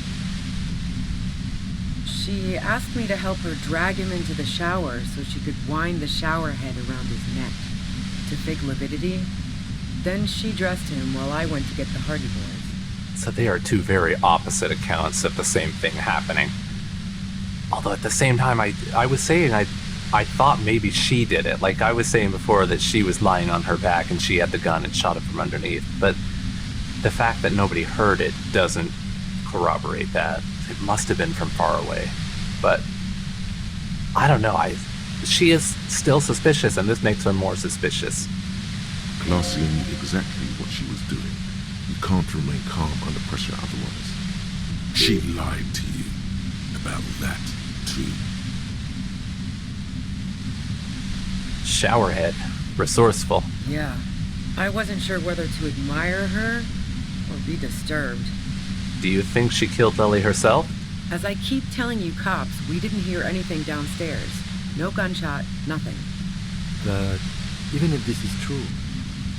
She asked me to help her drag him into the shower so she could wind the shower head around his neck to fake lividity. Then she dressed him while I went to get the Hardy Boys. So they are two very opposite accounts of the same thing happening. Although at the same time, I was saying I thought maybe she did it. Like I was saying before that she was lying on her back and she had the gun and shot it from underneath. But the fact that nobody heard it doesn't corroborate that. It must have been from far away. But I don't know. She is still suspicious, and this makes her more suspicious. Glacia knew exactly what she was doing. You can't remain calm under pressure otherwise. She lied to you about that, too. Showerhead. Resourceful. Yeah. I wasn't sure whether to admire her or be disturbed. Do you think she killed Lily herself? As I keep telling you cops, we didn't hear anything downstairs. No gunshot, nothing. But even if this is true,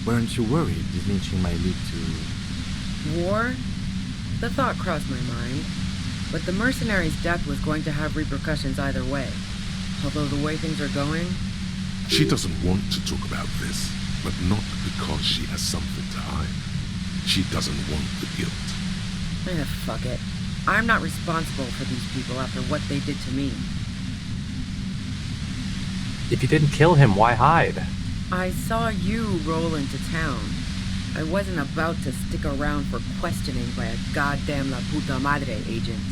weren't you worried this lynching might lead to... War? The thought crossed my mind. But the mercenary's death was going to have repercussions either way. Although the way things are going... She doesn't want to talk about this, but not because she has something to hide. She doesn't want the guilt. Fuck it. I'm not responsible for these people after what they did to me. If you didn't kill him, why hide? I saw you roll into town. I wasn't about to stick around for questioning by a goddamn La Puta Madre agent.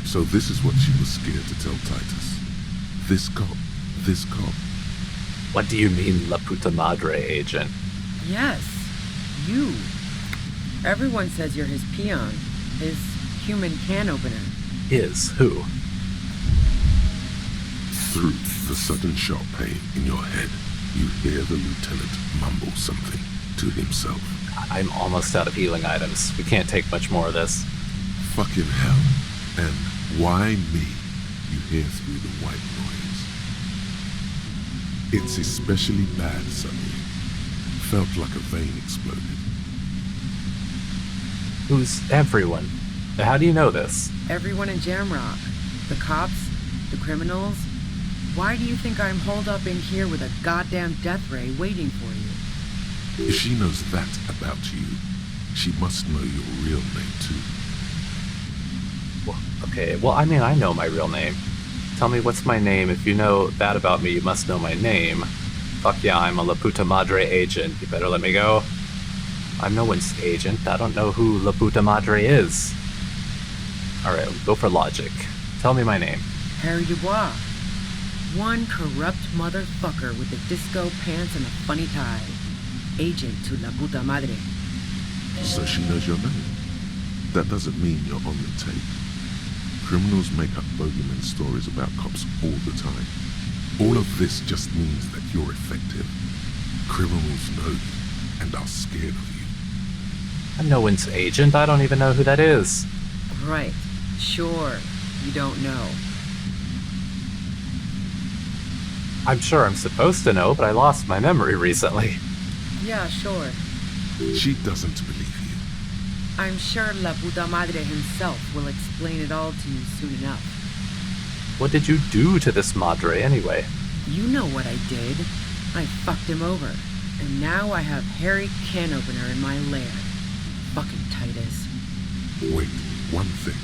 So this is what she was scared to tell Titus. This cop. What do you mean, La Puta Madre agent? Yes, you. Everyone says you're his peon, his human can opener. Is who? Through the sudden sharp pain in your head, you hear the lieutenant mumble something to himself. I'm almost out of healing items. We can't take much more of this. Fucking hell. And why me? You hear through the white noise. It's especially bad suddenly. Felt like a vein exploded. Who's everyone? How do you know this? Everyone in Jamrock. The cops, the criminals. Why do you think I'm holed up in here with a goddamn death ray waiting for you? If she knows that about you, she must know your real name too. Well, okay, well, I mean, I know my real name. Tell me what's my name. If you know that about me, you must know my name. Fuck yeah, I'm a La Puta Madre agent. You better let me go. I'm no one's agent. I don't know who La Puta Madre is. Alright, go for logic. Tell me my name. Harry Dubois. One corrupt motherfucker with the disco pants and a funny tie. Agent to La Puta Madre. So she knows your name. That doesn't mean you're on the tape. Criminals make up bogeyman stories about cops all the time. All of this just means that you're effective. Criminals know you and are scared of you. I'm no one's agent. I don't even know who that is. Right. Sure. You don't know. I'm sure I'm supposed to know, but I lost my memory recently. Yeah, sure. She doesn't believe you. I'm sure La Puta Madre himself will explain it all to you soon enough. What did you do to this Madre anyway? You know what I did. I fucked him over. And now I have Harry Can Opener in my lair. Fucking Titus. Wait, one thing.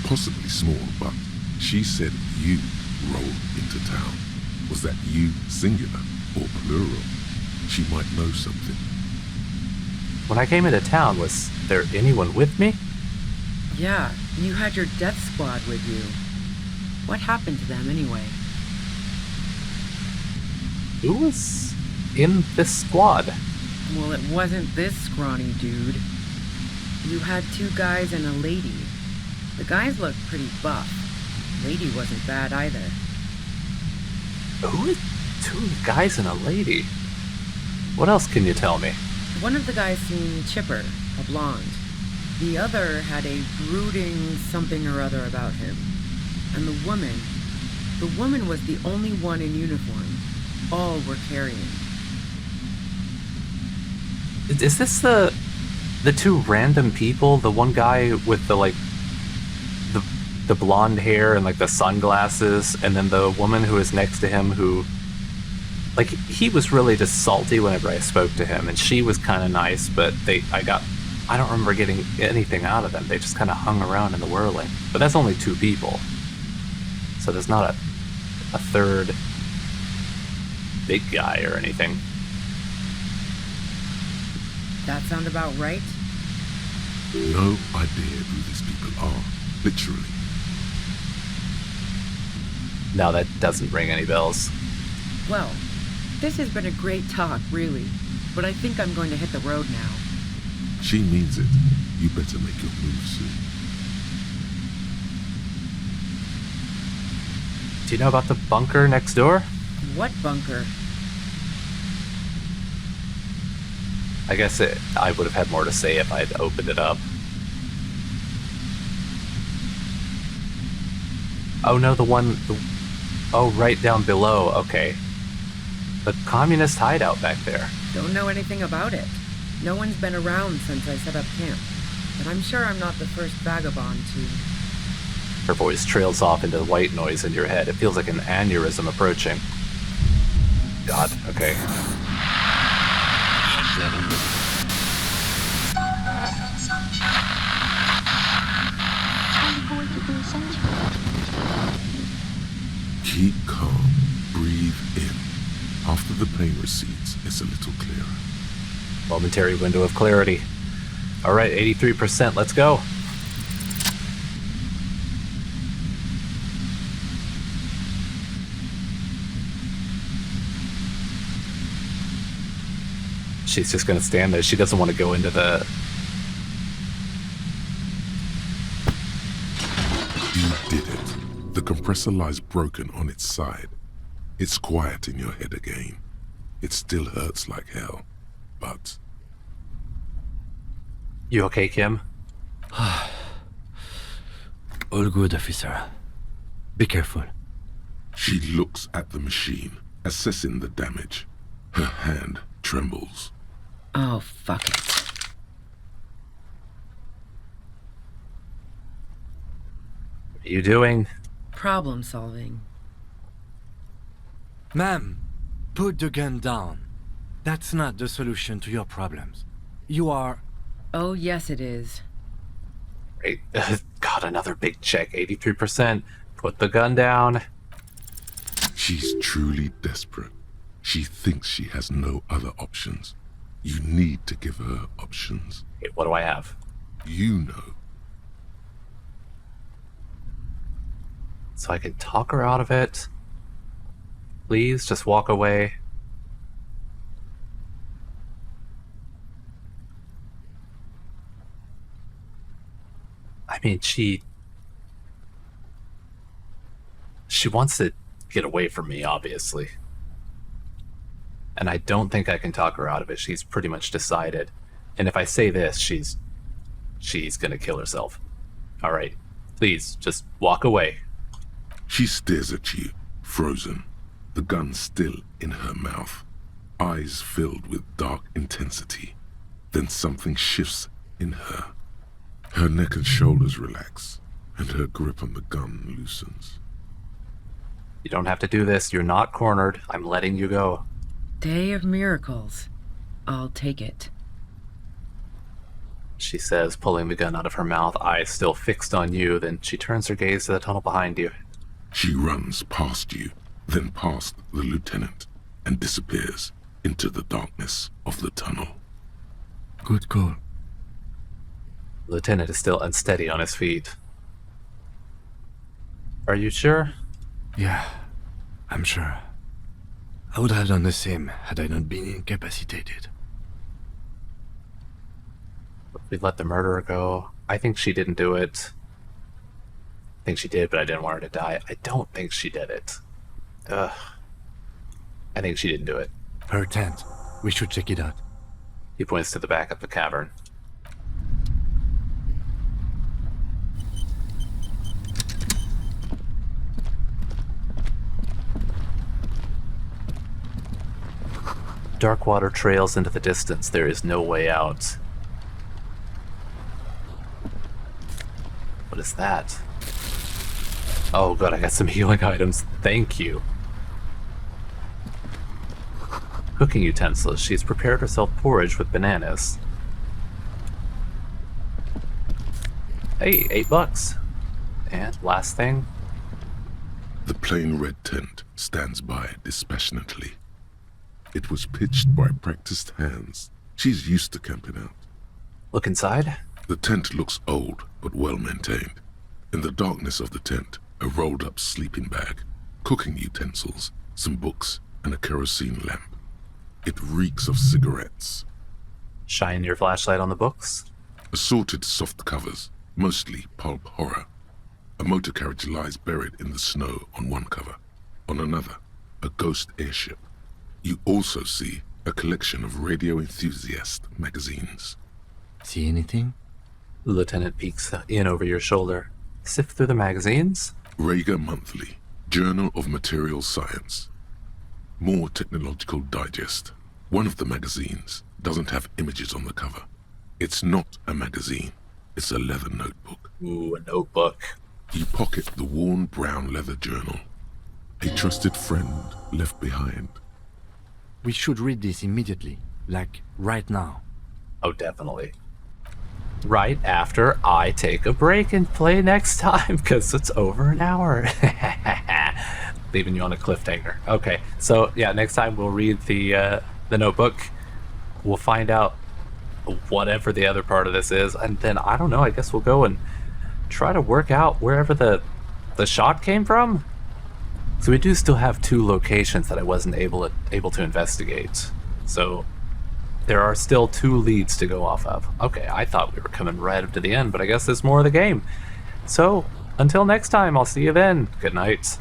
Possibly small, but she said you rolled into town. Was that you singular or plural? She might know something. When I came into town, was there anyone with me? Yeah, you had your death squad with you. What happened to them anyway? Who was in this squad? Well, it wasn't this scrawny dude. You had 2 guys and a lady. The guys looked pretty buff. Lady wasn't bad either. Who is 2 guys and a lady? What else can you tell me? One of the guys seemed chipper, a blonde. The other had a brooding something or other about him. And the woman was the only one in uniform. All were carrying. Is this the 2 random people? The one guy with the the blonde hair and like the sunglasses, and then the woman who is next to him who, like, he was really just salty whenever I spoke to him, and she was kind of nice, but I don't remember getting anything out of them. They just kind of hung around in the whirling. But that's only 2 people. So there's not a third big guy or anything. That sound about right? No idea who these people are, literally. No, that doesn't ring any bells. Well, this has been a great talk, really. But I think I'm going to hit the road now. She means it. You better make your move soon. Do you know about the bunker next door? What bunker? I guess I would have had more to say if I'd opened it up. Oh no, oh, right down below, okay. The communist hideout back there. Don't know anything about it. No one's been around since I set up camp. But I'm sure I'm not the first vagabond to... Her voice trails off into white noise in your head. It feels like an aneurysm approaching. God, okay. Keep calm. Breathe in. After the pain recedes, it's a little clearer. Momentary window of clarity. Alright, 83%, let's go. She's just gonna stand there. She doesn't want to go into the... You did it. The compressor lies broken on its side. It's quiet in your head again. It still hurts like hell, but... You okay, Kim? All good, officer. Be careful. She looks at the machine, assessing the damage. Her hand trembles. Oh, fuck it. What are you doing? Problem solving. Ma'am, put the gun down. That's not the solution to your problems. You are... Oh, yes it is. Great. God, another big check. 83%. Put the gun down. She's truly desperate. She thinks she has no other options. You need to give her options. Okay, what do I have? You know. So I can talk her out of it. Please, just walk away. I mean, she wants to get away from me, obviously. And I don't think I can talk her out of it. She's pretty much decided. And if I say this, she's gonna kill herself. All right, please, just walk away. She stares at you, frozen, the gun still in her mouth, eyes filled with dark intensity. Then something shifts in her. Her neck and shoulders relax, and her grip on the gun loosens. You don't have to do this. You're not cornered. I'm letting you go. Day of miracles. I'll take it. She says, pulling the gun out of her mouth, eyes still fixed on you. Then she turns her gaze to the tunnel behind you. She runs past you, then past the lieutenant, and disappears into the darkness of the tunnel. Good call. The lieutenant is still unsteady on his feet. Are you sure? Yeah, I'm sure. I would have done the same had I not been incapacitated. We let the murderer go. I think she didn't do it. I think she did, but I didn't want her to die. I don't think she did it. Ugh. I think she didn't do it. Her tent. We should check it out. He points to the back of the cavern. Dark water trails into the distance. There is no way out. What is that? Oh good, I got some healing items. Thank you. Cooking utensils. She's prepared herself porridge with bananas. Hey, $8. And last thing. The plain red tent stands by dispassionately. It was pitched by practiced hands. She's used to camping out. Look inside. The tent looks old, but well maintained. In the darkness of the tent, a rolled up sleeping bag, cooking utensils, some books, and a kerosene lamp. It reeks of cigarettes. Shine your flashlight on the books. Assorted soft covers, mostly pulp horror. A motor carriage lies buried in the snow on one cover. On another, a ghost airship. You also see a collection of radio enthusiast magazines. See anything? The lieutenant peeks in over your shoulder. Sift through the magazines. Rager Monthly, Journal of Material Science. More Technological Digest. One of the magazines doesn't have images on the cover. It's not a magazine. It's a leather notebook. Ooh, a notebook. You pocket the worn brown leather journal. A trusted friend left behind. We should read this immediately. Like, right now. Oh, definitely. Right after I take a break and play next time, because it's over an hour. Leaving you on a cliffhanger. Okay, so yeah, next time we'll read the notebook. We'll find out whatever the other part of this is, and then I don't know, I guess we'll go and try to work out wherever the shot came from. So we do still have 2 locations that I wasn't able to investigate. So there are still 2 leads to go off of. Okay, I thought we were coming right up to the end, but I guess there's more of the game. So until next time, I'll see you then. Good night.